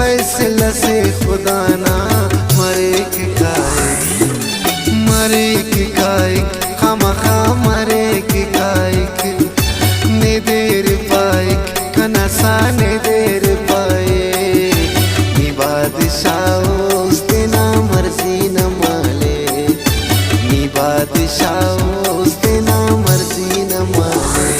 फैसला से खुदा ना मरे की कायक, मरे की कायक, खामखा मरे की कायक, ने देर पाइक कनसा ने देर पाए नी बादशाह उसते ना मर्जी न माले, नी बादशाह उसते ना मर्जी न माले।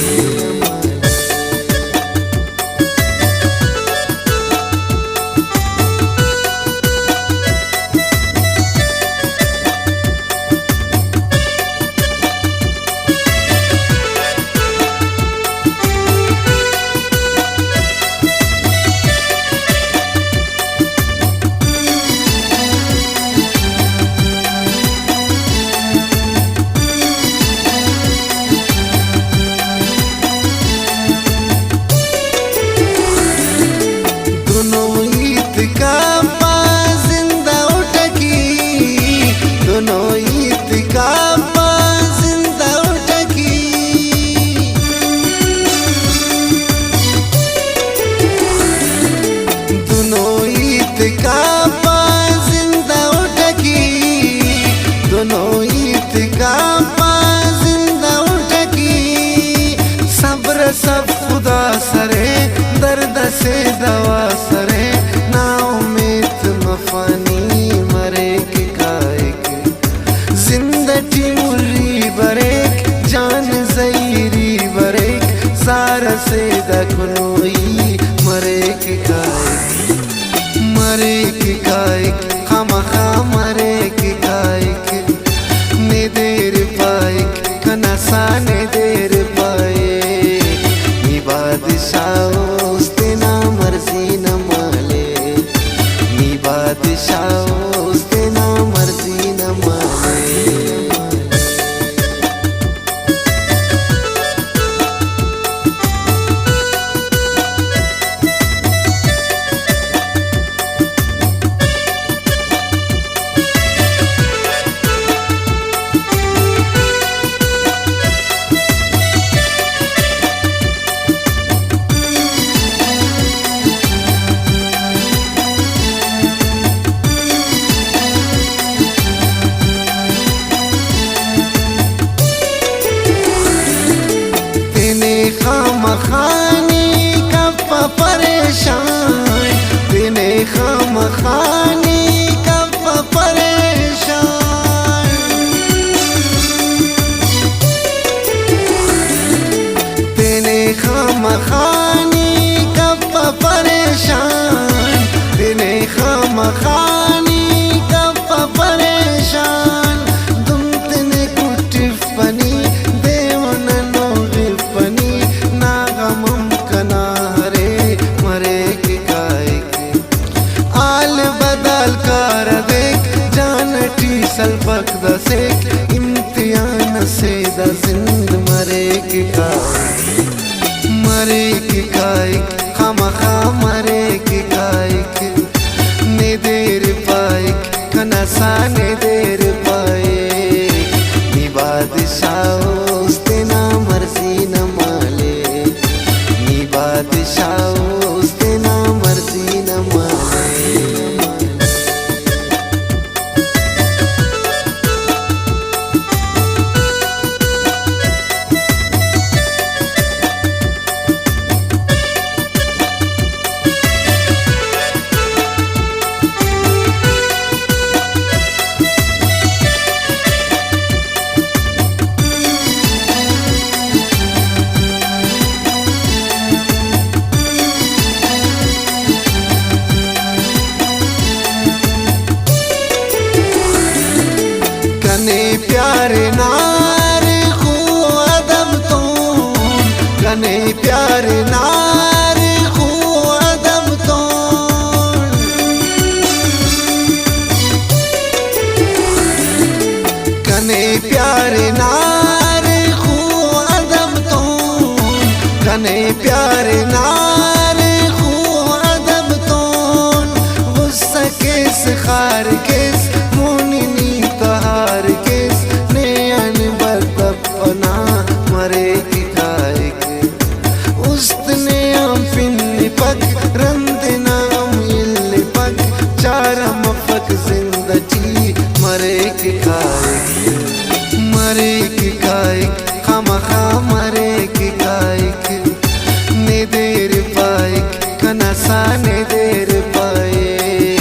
सब खुदा सरे दर्द से दवा सरे ना उम्मीद मफानी मरे की कायक, जिंदगी मुर्री बरेक जान जईरी बरेक सारा से दखनोई मरे की कायक, मरे की कायक, खामखा मरे की कायक, ने देर पाइक कनसा ने देर पाए बादशाह उसते ना मर्जी न माले, नी बादशाह उसते ना मर्जी न माले। खामखानी कब परेशान, तेने खामखानी कब परेशान, तेने खामखानी कब परेशान, तेने खामखानी कब परेशान, तुम तेने कुछ फनी देवन नो फनी मरे की कायक, आल बदल कर देख जान टी सलबक दसेक इम्तिहान से जिंद मरे की कायक, मरे की कायक, खामखा मरे की कायक, ने देर पाइक कनसा ने देर पाए नी बादशाह उसते ना मर्जी न माले, नी बादशाह उसते ना मर्जी न माले। प्यारे नार खू अदब तो, कने प्यारे नार खू अदब तो, कने प्यारे नार खू अदब तो, कने प्यारे नार खू अदब तो, गुस्सा केस खार केस मुनी तहार केस मरे की कायक, उस्तने हम पिन पक रंद नाम इल्ल मरे की कायक खामखा मरे की कायक ने देर पाइक कनसा ने देर पाए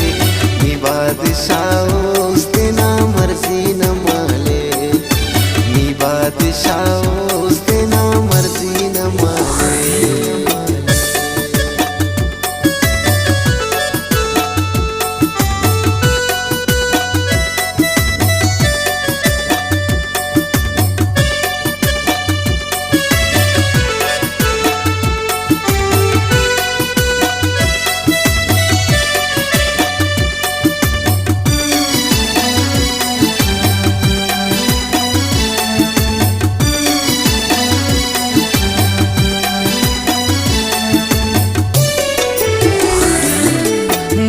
नी बादशाह उसते ना मर्जी न माले नी बादशाह उसते ना मर्जी न माले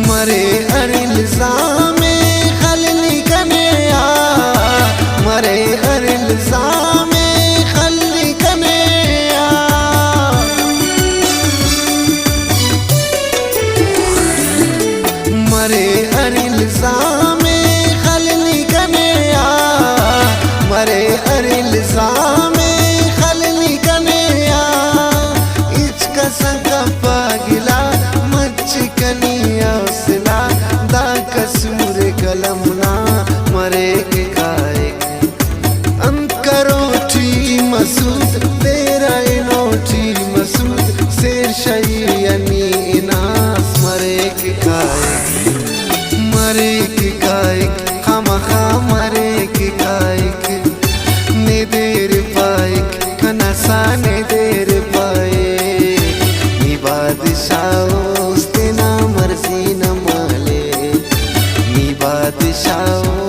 मरे अरिल्ज़ामे खलनी कनेया मरे अरिल्ज़ामे खलनी कनेया मरे अरिल्ज़ामे खलनी कनेया मरे अरिल्ज़ामे खलनी कनेया इचका संकपा गिला मच्चिकनिया दा कसूर कलमना मरे के कायक अंत करो ठी मसूद तेरा इनोठी मसूद शेर शयनी इनास मरे के कायक खामखा मरे के कायक ने देर पाइक कनसा ने देर पाए नी बादशाह उसते ना मर्जी न माले नी बादशाह